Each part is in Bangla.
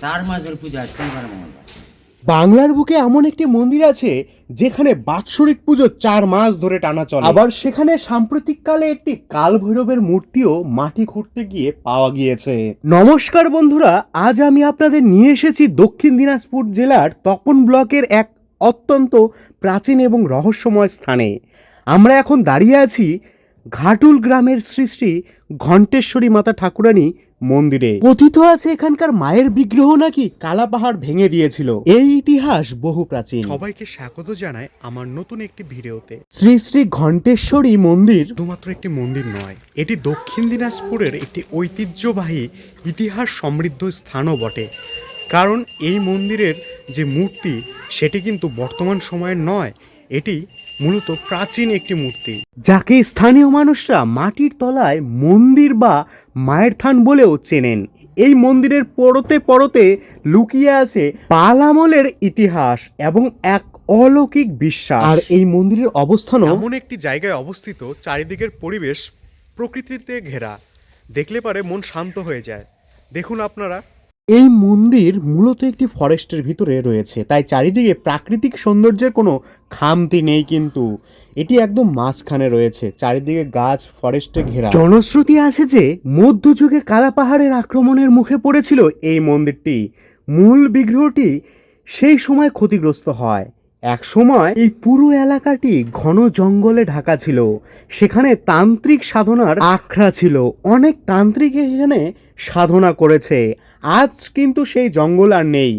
4 মাস ধরে পূজা হয়, শনিবার মঙ্গলবার। বাংলার বুকে এমন একটি মন্দির আছে যেখানে বাৎসরিক পুজো 4 মাস ধরে টানা চলে। আবার সেখানে সাম্প্রতিককালে একটি কাল ভৈরবের মূর্তিও মাটি খুঁড়তে গিয়ে পাওয়া গিয়েছে। নমস্কার বন্ধুরা, আজ আমি আপনাদের নিয়ে এসেছি দক্ষিণ দিনাজপুর জেলার তপন ব্লকের এক অত্যন্ত প্রাচীন এবং রহস্যময় স্থানে। আমরা এখন দাঁড়িয়ে আছি ঘাটুল গ্রামের শ্রী শ্রী ঘণ্টেশ্বরী মাতা ঠাকুরানী মন্দিরে। কথিত আছে এখানকার মায়ের বিগ্রহ নাকি কালা পাহাড় ভেঙে দিয়েছিল। এই ইতিহাস বহু প্রাচীন। সবাইকে স্বাগত জানাই আমার নতুন একটি ভিডিওতে। শ্রী শ্রী ঘণ্টেশ্বরী মন্দির শুধুমাত্র একটি মন্দির নয়, এটি দক্ষিণ দিনাজপুরের একটি ঐতিহ্যবাহী ইতিহাস সমৃদ্ধ স্থানও বটে। কারণ এই মন্দিরের যে মূর্তি সেটি কিন্তু বর্তমান সময়ের নয়, এটি মূলত প্রাচীন একটি মূর্তি, যাকে স্থানীয় মানুষরা মাটির তলায় মন্দির বা মায়ের থান বলেও চেনেন। এই মন্দিরের পরতে পরতে লুকিয়ে আছে পাল আমলের ইতিহাস এবং এক অলৌকিক বিশ্বাস। আর এই মন্দিরের অবস্থানও এমন একটি জায়গায় অবস্থিত, চারিদিকের পরিবেশ প্রকৃতিতে ঘেরা, দেখলে পারে মন শান্ত হয়ে যায়। দেখুন আপনারা, এই মন্দির মূলত একটি ফরেস্টের ভিতরে রয়েছে, তাই চারিদিকে প্রাকৃতিক সৌন্দর্যের কোনো খামতি নেই, কিন্তু এটি একদম মাঝখানে রয়েছে, চারিদিকে গাছ ফরেস্টে ঘেরা। জনশ্রুতি আছে যে মধ্যযুগে কালা পাহাড়ের আক্রমণের মুখে পড়েছিল এই মন্দিরটি। মূল বিগ্রহটি সেই সময় ক্ষতিগ্রস্ত হয়। এক সময় এই পুরো এলাকাটি ঘন জঙ্গলে ঢাকা ছিল, সেখানে তান্ত্রিক সাধনার আখড়া ছিল, অনেক তান্ত্রিক এখানে সাধনা করেছে। আজ কিন্তু সেই জঙ্গল আর নেই।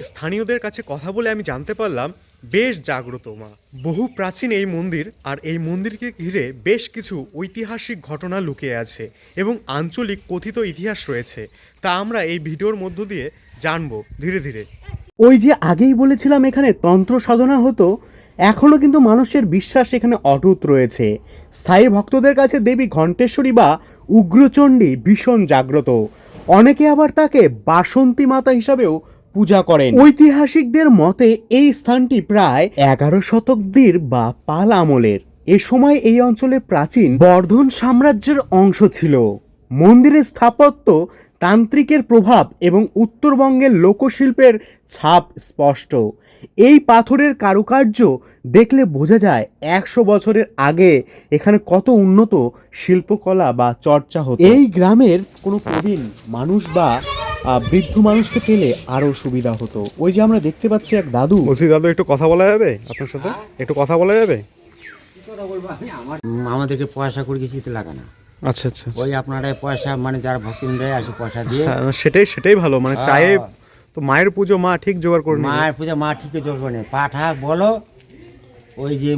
স্থানীয়দের কাছে কথা বলে আমি জানতে পারলাম বেশ জাগ্রত মা। বহু প্রাচীন এই মন্দির, আর এই মন্দিরকে ঘিরে বেশ কিছু ঐতিহাসিক ঘটনা লুকিয়ে আছে এবং আঞ্চলিক কথিত ইতিহাস রয়েছে, তা আমরা এই ভিডিওর মধ্য দিয়ে জানবো ধীরে ধীরে। ওই যে আগেই বলেছিলাম এখানে তন্ত্র সাধনা হতো, এখনও কিন্তু মানুষের বিশ্বাস এখানে অটুট রয়েছে। স্থায়ী ভক্তদের কাছে দেবী ঘণ্টেশ্বরী বা উগ্রচণ্ডী ভীষণ জাগ্রত। অনেকে আবার তাকে বাসন্তী মাতা হিসাবেও পূজা করেন। ঐতিহাসিকদের মতে এই স্থানটি প্রায় 11 শতাব্দীর বা পাল আমলের। এ সময় এই অঞ্চলের প্রাচীন বর্ধন সাম্রাজ্যের অংশ ছিল। মন্দিরের স্থাপত্য তান্ত্রিকের প্রভাব এবং উত্তরবঙ্গের লোকশিল্পের ছাপ স্পষ্ট। এই পাথরের কারুকার্য দেখলে বোঝা যায় 100 বছরের আগে এখানে কত উন্নত শিল্পকলা বা চর্চা হতো। এই গ্রামের কোনো প্রবীণ মানুষ বা বৃদ্ধ মানুষকে পেলে আরও সুবিধা হতো। ওই যে আমরা দেখতে পাচ্ছি এক দাদু। বলছি দাদু, একটু কথা বলা যাবে আপনার সাথে? একটু কথা বলা যাবে? আমাদেরকে পয়সা করে কিছু তো লাগে না। আচ্ছা আচ্ছা আচ্ছা। ওই আপনারা পয়সা মানে যারা ভক্তিমন্ডলী আসে পয়সা দিয়ে হ্যাঁ, সেটাই ভালো, মানে চায়ে তো মায়ের পুজো মা ঠিক জোগাড় করে নিবে। মায়ের পূজা মা ঠিকই জল করে পাঠা বলো, ওই যে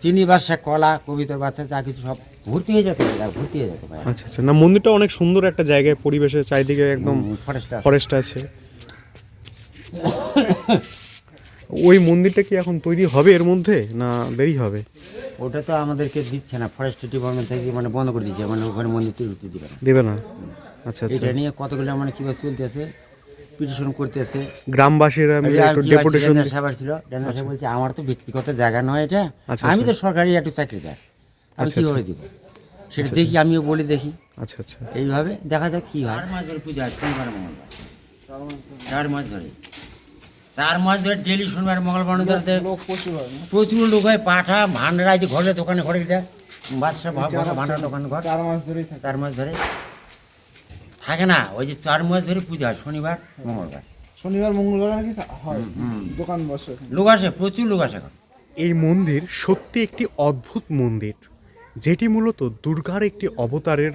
চিনি বাচ্চা কলা কবিতার বাচ্চা যা কিছু সব ভর্তি হয়ে যেত, ভর্তি হয়ে যেত। আচ্ছা আচ্ছা, না মন্দিরটা অনেক সুন্দর একটা জায়গায়, পরিবেশে চারিদিকে একদম ফরেস্ট ফরেস্ট আছে। ওই মন্দিরটা কি এখন তৈরি হবে এর মধ্যে, না দেরি হবে? ওটা তো আমাদেরকে দিচ্ছে না, ফরেস্ট ডিপার্টমেন্ট থেকে মানে বন্ধ করে দিচ্ছে, মানে ওখানে মন্দির তৈরি করতে দিবে না। দেবে না? আচ্ছা আচ্ছা। এটা নিয়ে কতগুলো মানে কীভাবে চলতেছে, পিটিশন করতেছে গ্রামবাসীরা মিলে একটু ডেপুটেশন সাবার ছিল। ডেন্ডার সাহেব বলছে আমার তো ব্যক্তিগত জায়গা নয় এটা, আচ্ছা, আমি তো আচ্ছা। সরকারি একটু চাকরিদার, আমি আচ্ছা, কীভাবে দিব সেটা দেখি, আমিও বলি দেখি, আচ্ছা আচ্ছা। এইভাবে দেখা যাক কী হয়। 4 মাস ধরে পূজা হয়, শনিবার মঙ্গলবার। 4 মাস ধরে 4 মাস ধরে ডেলি শনিবার মঙ্গলবার ধরে প্রচুর লোক হয়। পাঠা ভান্ডারা যে ঘরে দোকানে ঘরে এটা বাদশা ভান্ডার দোকান ঘর 4 মাস ধরে 4 মাস ধরে থাকে না। ওই যে 4 মাস ধরে পূজা হয়, শনিবার মঙ্গলবার। শনিবার মঙ্গলবার আর কি হয়, দোকান বসে। লোক আসে, প্রচুর লোক আসে এখন। এই মন্দির সত্যি একটি অদ্ভুত মন্দির, যেটি মূলত দুর্গার একটি অবতারের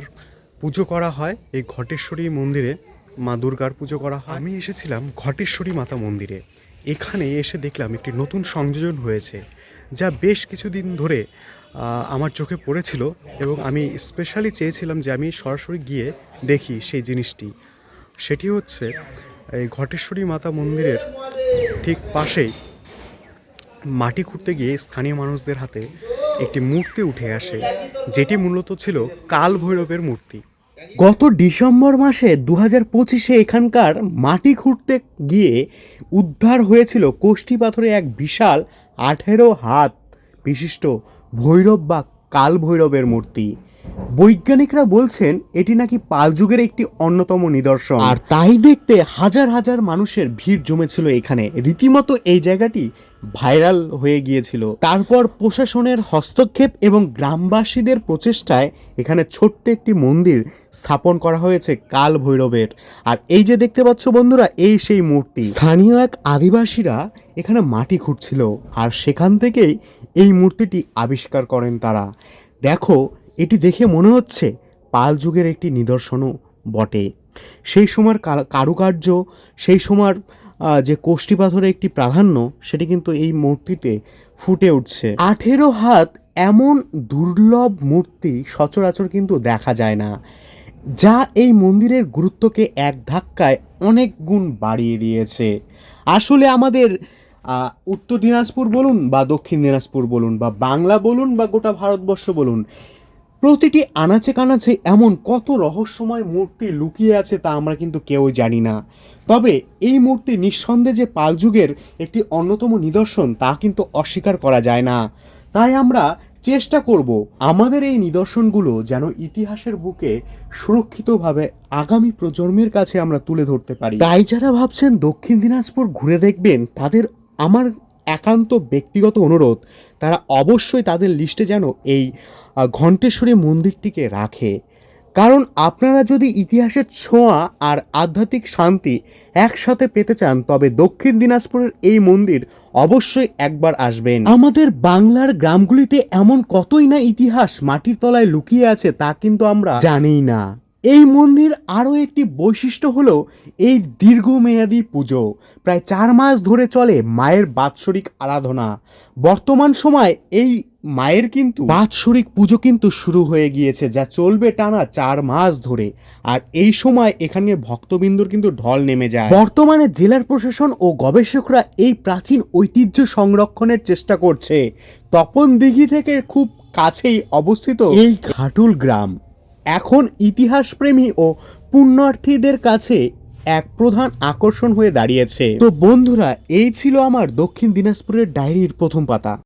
পুজো করা হয়। এই ঘটেশ্বরী মন্দিরে মা দুর্গার পুজো করা হয়। আমি এসেছিলাম ঘটেশ্বরী মাতা মন্দিরে। এখানে এসে দেখলাম একটি নতুন সংযোজন হয়েছে, যা বেশ কিছুদিন ধরে আমার চোখে পড়েছিল এবং আমি স্পেশালি চেয়েছিলাম যে আমি সরাসরি গিয়ে দেখি সেই জিনিসটি। সেটি হচ্ছে এই ঘটেশ্বরী মাতা মন্দিরের ঠিক পাশেই মাটি খুঁড়তে গিয়ে স্থানীয় মানুষদের হাতে একটি মূর্তি উঠে আসে, যেটি মূলত ছিল কাল ভৈরবের মূর্তি। গত ডিসেম্বর মাসে 2025-এ এখানকার মাটি খুঁড়তে গিয়ে উদ্ধার হয়েছিল কোষ্ঠী পাথরে এক বিশাল 18 হাত বিশিষ্ট ভৈরব বা কাল ভৈরবের মূর্তি। বৈজ্ঞানিকরা বলছেন এটি নাকি পাল যুগের একটি অন্যতম নিদর্শন, আর তাই দেখতে হাজার হাজার মানুষের ভিড় জমেছিল এখানে। রীতিমতো এই জায়গাটি ভাইরাল হয়ে গিয়েছিল। তারপর প্রশাসনের হস্তক্ষেপ এবং গ্রামবাসীদের প্রচেষ্টায় এখানে ছোট্ট একটি মন্দির স্থাপন করা হয়েছে কাল ভৈরবের। আর এই যে দেখতে পাচ্ছ বন্ধুরা, এই সেই মূর্তি। স্থানীয় এক আদিবাসীরা এখানে মাটি খুঁড়ছিল, আর সেখান থেকেই এই মূর্তিটি আবিষ্কার করেন তারা। দেখো, এটি দেখে মনে হচ্ছে পাল যুগের একটি নিদর্শনও বটে। সেই সময়ের কারুকার্য, সেই সময়ের যে কোষ্ঠী পাথরের একটি প্রাধান্য, সেটি কিন্তু এই মূর্তিতে ফুটে উঠছে। 18 হাত এমন দুর্লভ মূর্তি সচরাচর কিন্তু দেখা যায় না, যা এই মন্দিরের গুরুত্বকে এক ধাক্কায় অনেক গুণ বাড়িয়ে দিয়েছে। আসলে আমাদের উত্তর দিনাজপুর বলুন বা দক্ষিণ দিনাজপুর বলুন বা বাংলা বলুন বা গোটা ভারতবর্ষ বলুন, প্রতিটি আনাচে কানাচে এমন কত রহস্যময় মূর্তি লুকিয়ে আছে তা আমরা কিন্তু কেউই জানি না। তবে এই মূর্তি নিঃসন্দেহে যে পাল যুগের একটি অন্যতম নিদর্শন তা কিন্তু অস্বীকার করা যায় না। তাই আমরা চেষ্টা করব আমাদের এই নিদর্শনগুলো যেন ইতিহাসের বুকে সুরক্ষিতভাবে আগামী প্রজন্মের কাছে আমরা তুলে ধরতে পারি। তাই যারা ভাবছেন দক্ষিণ দিনাজপুর ঘুরে দেখবেন, তাদের আমার একান্ত ব্যক্তিগত অনুরোধ, তারা অবশ্যই তাদের লিস্টে যেন এই ঘণ্টেশ্বরী মন্দিরটিকে রাখে। কারণ আপনারা যদি ইতিহাসের ছোঁয়া আর আধ্যাত্মিক শান্তি একসাথে পেতে চান, তবে দক্ষিণ দিনাজপুরের এই মন্দির অবশ্যই একবার আসবেন। আমাদের বাংলার গ্রামগুলিতে এমন কতই না ইতিহাস মাটির তলায় লুকিয়ে আছে তা কিন্তু আমরা জানিই না। এই মন্দির আরও একটি বৈশিষ্ট্য হলো এই দীর্ঘমেয়াদী পুজো। প্রায় 4 মাস ধরে চলে মায়ের বাৎসরিক আরাধনা। বর্তমান সময় এই মায়ের কিন্তু বাৎসরিক পুজো কিন্তু শুরু হয়ে গিয়েছে, যা চলবে টানা 4 মাস ধরে। আর এই সময় এখানে ভক্তবৃন্দর কিন্তু ঢল নেমে যায়। বর্তমানে জেলার প্রশাসন ও গবেষকরা এই প্রাচীন ঐতিহ্য সংরক্ষণের চেষ্টা করছে। তপন দিঘি থেকে খুব কাছেই অবস্থিত এই খাটুল গ্রাম এখন ইতিহাসপ্রেমী ও পুণ্যার্থীদের কাছে এক প্রধান আকর্ষণ হয়ে দাঁড়িয়েছে। তো বন্ধুরা, এই ছিল আমার দক্ষিণ দিনাজপুরের ডায়েরির প্রথম পাতা।